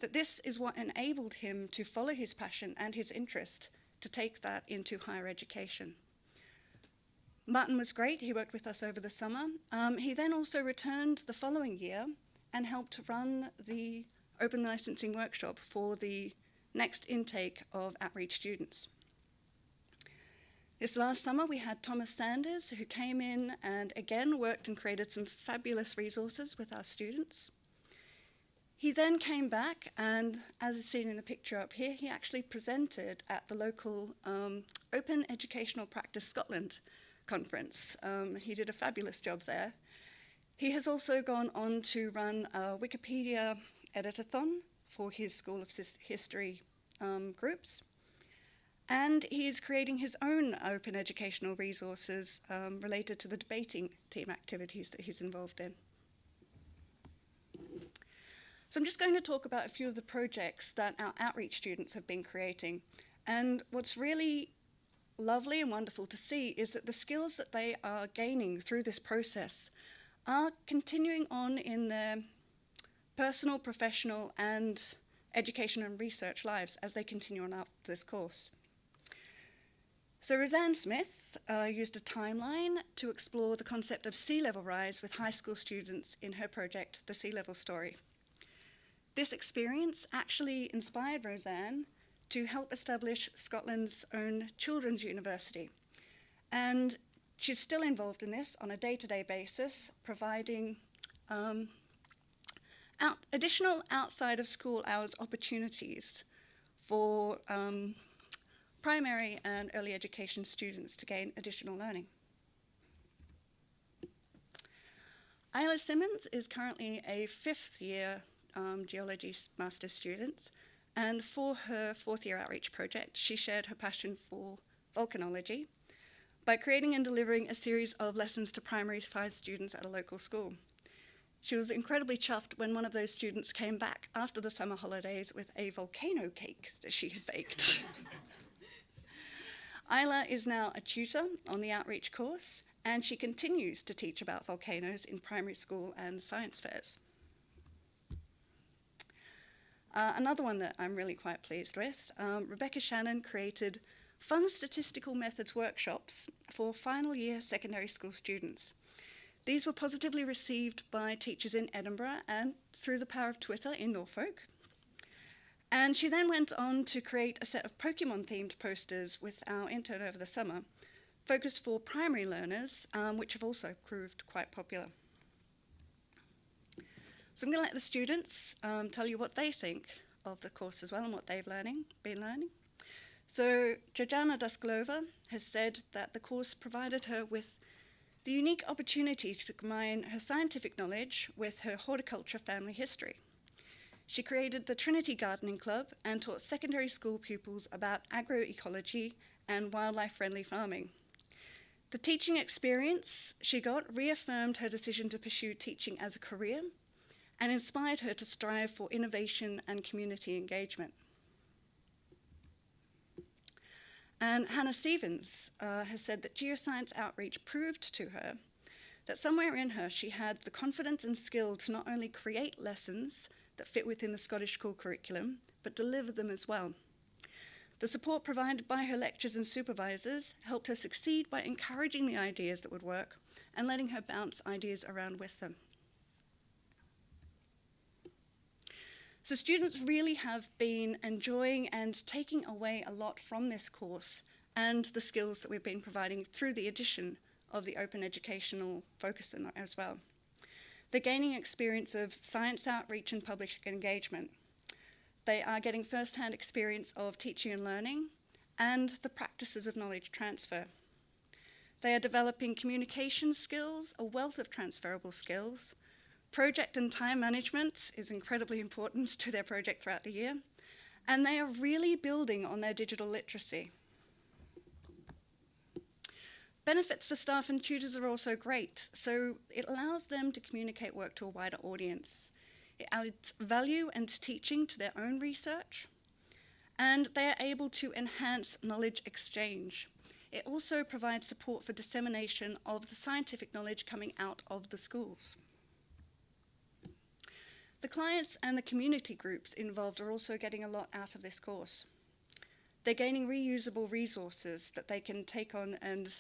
that this is what enabled him to follow his passion and his interest to take that into higher education. Martin was great. He worked with us over the summer. He then also returned the following year and helped run the open licensing workshop for the next intake of outreach students. This last summer, we had Thomas Sanders, who came in and again worked and created some fabulous resources with our students. He then came back, and as is seen in the picture up here, he actually presented at the local Open Educational Practice Scotland conference. He did a fabulous job there. He has also gone on to run a Wikipedia editathon for his School of History groups. And he's creating his own open educational resources related to the debating team activities that he's involved in. So I'm just going to talk about a few of the projects that our outreach students have been creating. And what's really lovely and wonderful to see is that the skills that they are gaining through this process are continuing on in their personal, professional, and education and research lives as they continue on out this course. So Roseanne Smith used a timeline to explore the concept of sea level rise with high school students in her project, The Sea Level Story. This experience actually inspired Roseanne to help establish Scotland's own children's university. And she's still involved in this on a day-to-day basis, providing additional outside of school hours opportunities for primary and early education students to gain additional learning. Isla Simmons is currently a fifth-year geology master's student, and for her fourth-year outreach project, she shared her passion for volcanology by creating and delivering a series of lessons to primary 5 students at a local school. She was incredibly chuffed when one of those students came back after the summer holidays with a volcano cake that she had baked. Isla is now a tutor on the outreach course, and she continues to teach about volcanoes in primary school and science fairs. Another one that I'm really quite pleased with, Rebecca Shannon created fun statistical methods workshops for final year secondary school students. These were positively received by teachers in Edinburgh and through the power of Twitter in Norfolk. And she then went on to create a set of Pokemon-themed posters with our intern over the summer, focused for primary learners, which have also proved quite popular. So I'm going to let the students tell you what they think of the course as well and what they've been learning. So Georgeanna Clover has said that the course provided her with the unique opportunity to combine her scientific knowledge with her horticulture family history. She created the Trinity Gardening Club and taught secondary school pupils about agroecology and wildlife-friendly farming. The teaching experience she got reaffirmed her decision to pursue teaching as a career and inspired her to strive for innovation and community engagement. And Hannah Stevens has said that Geoscience outreach proved to her that somewhere in her she had the confidence and skill to not only create lessons that fit within the Scottish school curriculum, but deliver them as well. The support provided by her lecturers and supervisors helped her succeed by encouraging the ideas that would work and letting her bounce ideas around with them. So students really have been enjoying and taking away a lot from this course and the skills that we've been providing through the addition of the open educational focus in as well. They're gaining experience of science outreach and public engagement. They are getting first-hand experience of teaching and learning and the practices of knowledge transfer. They are developing communication skills, a wealth of transferable skills. Project and time management is incredibly important to their project throughout the year, and they are really building on their digital literacy. Benefits for staff and tutors are also great, so it allows them to communicate work to a wider audience. It adds value and teaching to their own research, and they are able to enhance knowledge exchange. It also provides support for dissemination of the scientific knowledge coming out of the schools. The clients and the community groups involved are also getting a lot out of this course. They're gaining reusable resources that they can take on and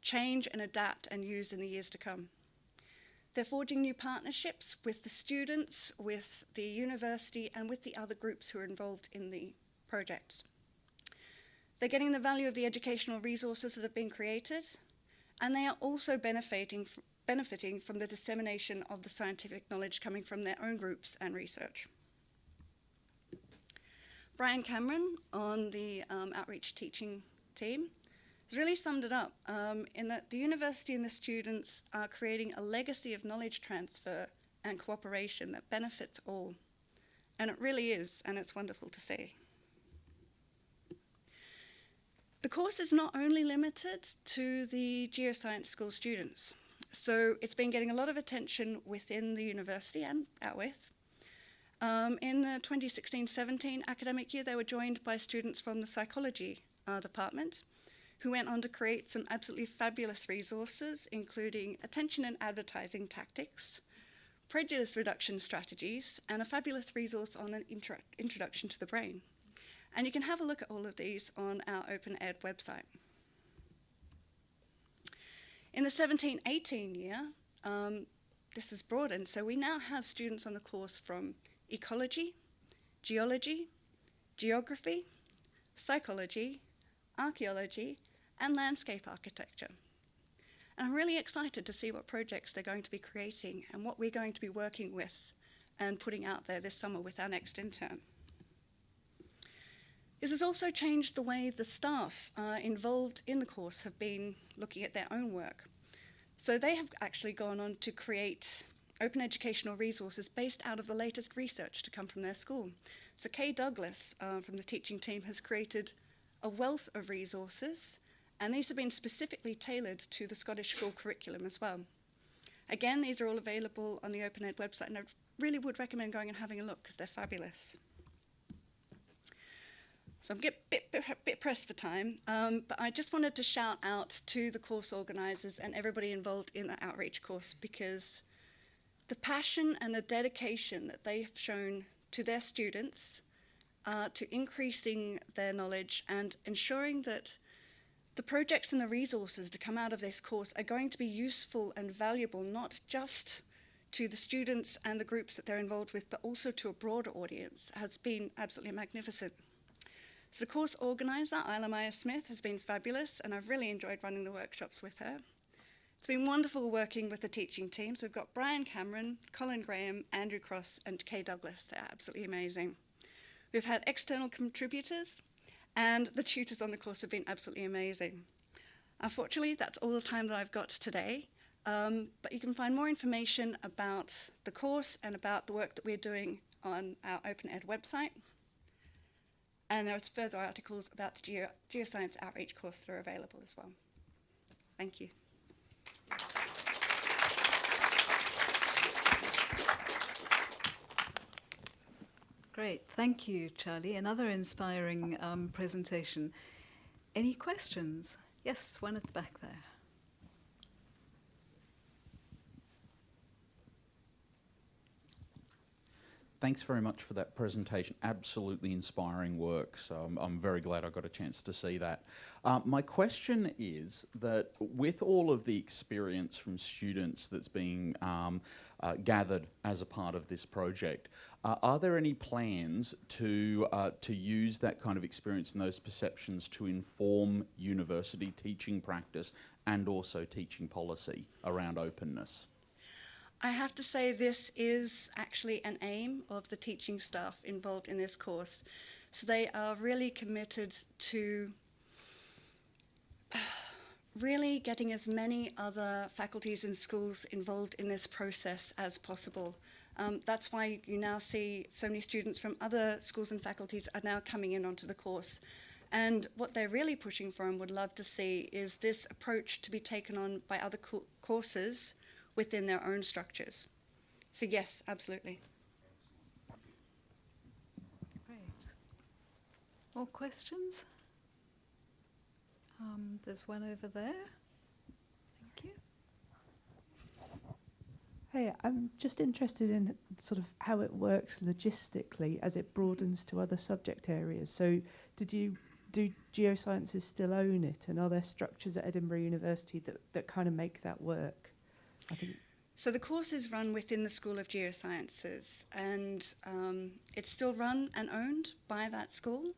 change and adapt and use in the years to come. They're forging new partnerships with the students, with the university, and with the other groups who are involved in the projects. They're getting the value of the educational resources that have been created, and they are also benefiting from the dissemination of the scientific knowledge coming from their own groups and research. Brian Cameron on the outreach teaching team has really summed it up in that the university and the students are creating a legacy of knowledge transfer and cooperation that benefits all. And it really is, and it's wonderful to see. The course is not only limited to the Geoscience school students. So it's been getting a lot of attention within the university and out with. In the 2016-17 academic year, they were joined by students from the psychology department who went on to create some absolutely fabulous resources, including attention and advertising tactics, prejudice reduction strategies, and a fabulous resource on an introduction to the brain. And you can have a look at all of these on our Open Ed website. In the 17-18 year, this is broadened, so we now have students on the course from ecology, geology, geography, psychology, archaeology, and landscape architecture. And I'm really excited to see what projects they're going to be creating and what we're going to be working with and putting out there this summer with our next intern. This has also changed the way the staff involved in the course have been looking at their own work. So they have actually gone on to create open educational resources based out of the latest research to come from their school. So Kay Douglas from the teaching team has created a wealth of resources And these have been specifically tailored to the Scottish school curriculum as well. Again, these are all available on the OpenEd website, and I really would recommend going and having a look because they're fabulous. So I'm a bit pressed for time, but I just wanted to shout out to the course organisers and everybody involved in the outreach course, because the passion and the dedication that they have shown to their students, to increasing their knowledge and ensuring that the projects and the resources to come out of this course are going to be useful and valuable, not just to the students and the groups that they're involved with, but also to a broader audience, has been absolutely magnificent. So the course organiser, Isla Smith, has been fabulous, and I've really enjoyed running the workshops with her. It's been wonderful working with the teaching team. So we've got Brian Cameron, Colin Graham, Andrew Cross, and Kay Douglas. They're absolutely amazing. We've had external contributors, and the tutors on the course have been absolutely amazing. Unfortunately, that's all the time that I've got today, but you can find more information about the course and about the work that we're doing on our OpenEd website. And there's further articles about the Geoscience outreach course that are available as well. Thank you. Great, thank you, Charlie. Another inspiring presentation. Any questions? Yes, one at the back there. Thanks very much for that presentation. Absolutely inspiring work. So I'm very glad I got a chance to see that. My question is that with all of the experience from students that's being gathered as a part of this project, are there any plans to use that kind of experience and those perceptions to inform university teaching practice and also teaching policy around openness? I have to say this is actually an aim of the teaching staff involved in this course. So they are really committed to really getting as many other faculties and schools involved in this process as possible. That's why you now see so many students from other schools and faculties are now coming in onto the course. And what they're really pushing for and would love to see is this approach to be taken on by other courses within their own structures. So yes, absolutely. Great. More questions? There's one over there. Thank you. Hey, I'm just interested in sort of how it works logistically as it broadens to other subject areas. So do Geosciences still own it, and are there structures at Edinburgh University that kind of make that work? I think. So the course is run within the School of Geosciences, and it's still run and owned by that school.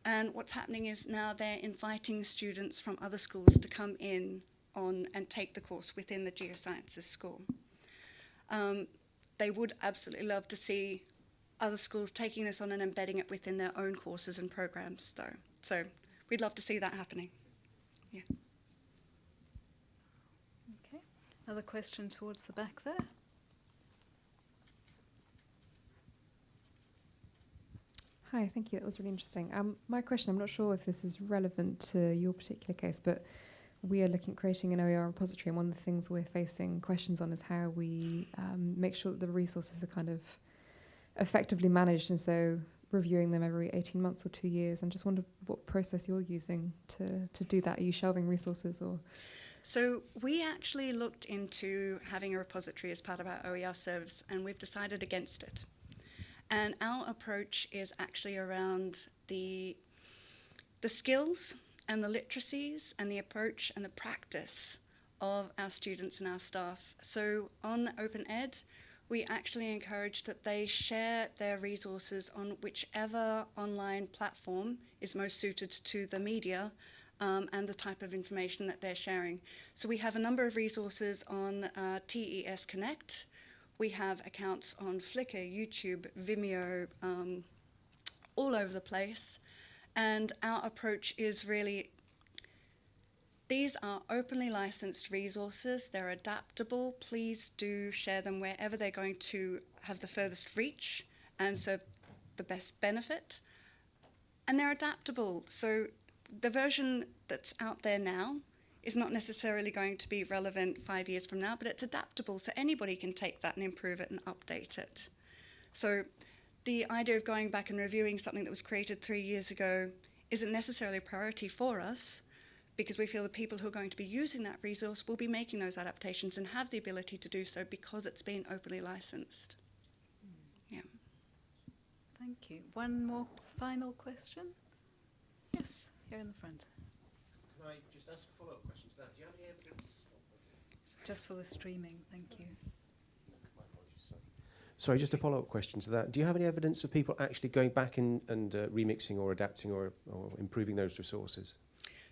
And what's happening is now they're inviting students from other schools to come in on and take the course within the Geosciences school. They would absolutely love to see other schools taking this on and embedding it within their own courses and programs, though. So we'd love to see that happening. Yeah. Another question towards the back there. Hi, thank you. That was really interesting. My question, I'm not sure if this is relevant to your particular case, but we are looking at creating an OER repository, and one of the things we're facing questions on is how we make sure that the resources are kind of effectively managed, and so reviewing them every 18 months or 2 years. And just wonder what process you're using to do that. Are you shelving resources or...? So we actually looked into having a repository as part of our OER service, and we've decided against it. And our approach is actually around the skills and the literacies and the approach and the practice of our students and our staff. So on OpenEd, we actually encourage that they share their resources on whichever online platform is most suited to the media and the type of information that they're sharing. So we have a number of resources on TES Connect. We have accounts on Flickr, YouTube, Vimeo, all over the place. And our approach is really, these are openly licensed resources. They're adaptable. Please do share them wherever they're going to have the furthest reach and serve the best benefit. And they're adaptable. So the version that's out there now is not necessarily going to be relevant 5 years from now, but it's adaptable, so anybody can take that and improve it and update it. So the idea of going back and reviewing something that was created 3 years ago isn't necessarily a priority for us, because we feel the people who are going to be using that resource will be making those adaptations and have the ability to do so because it's been openly licensed. Yeah. Thank you. One more final question? Yes, here in the front. Can I just ask a follow-up question to that? Do you have any evidence? Just for the streaming, thank you. Sorry, just a follow-up question to that. Do you have any evidence of people actually going back and remixing or adapting or improving those resources?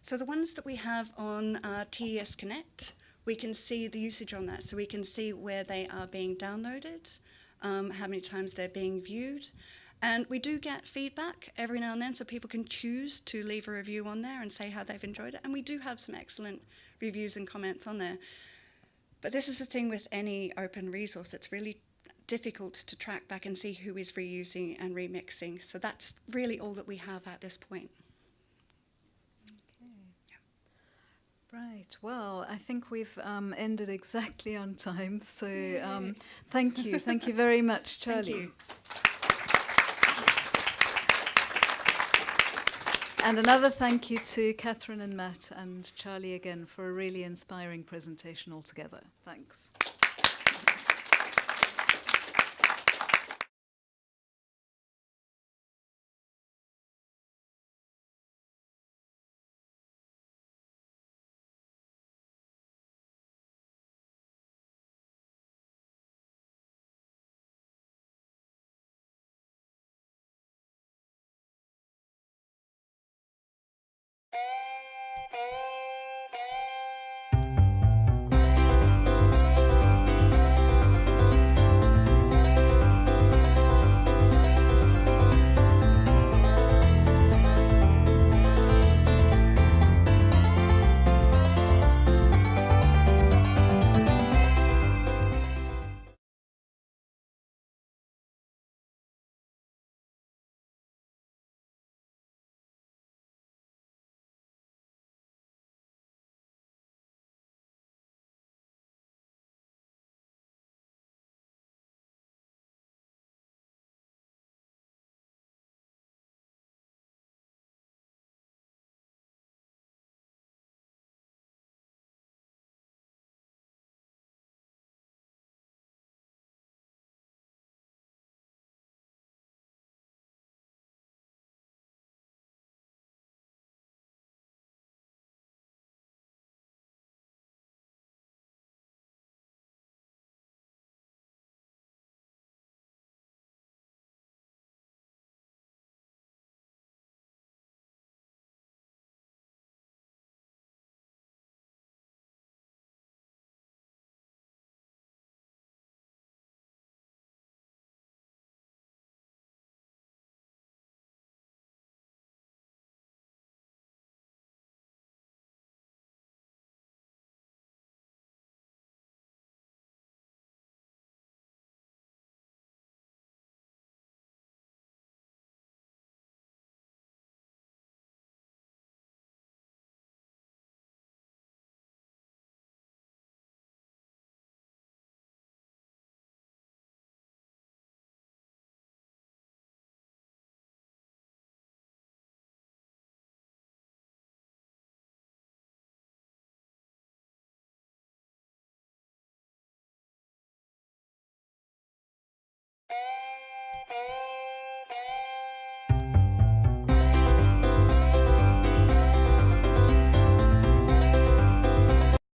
So the ones that we have on TES Connect, we can see the usage on that. So we can see where they are being downloaded, how many times they're being viewed. And we do get feedback every now and then, so people can choose to leave a review on there and say how they've enjoyed it. And we do have some excellent reviews and comments on there. But this is the thing with any open resource. It's really difficult to track back and see who is reusing and remixing. So that's really all that we have at this point. Right, well, I think we've ended exactly on time, so thank you very much, Charlie. Thank you. And another thank you to Catherine and Matt and Charlie again for a really inspiring presentation altogether. Thanks.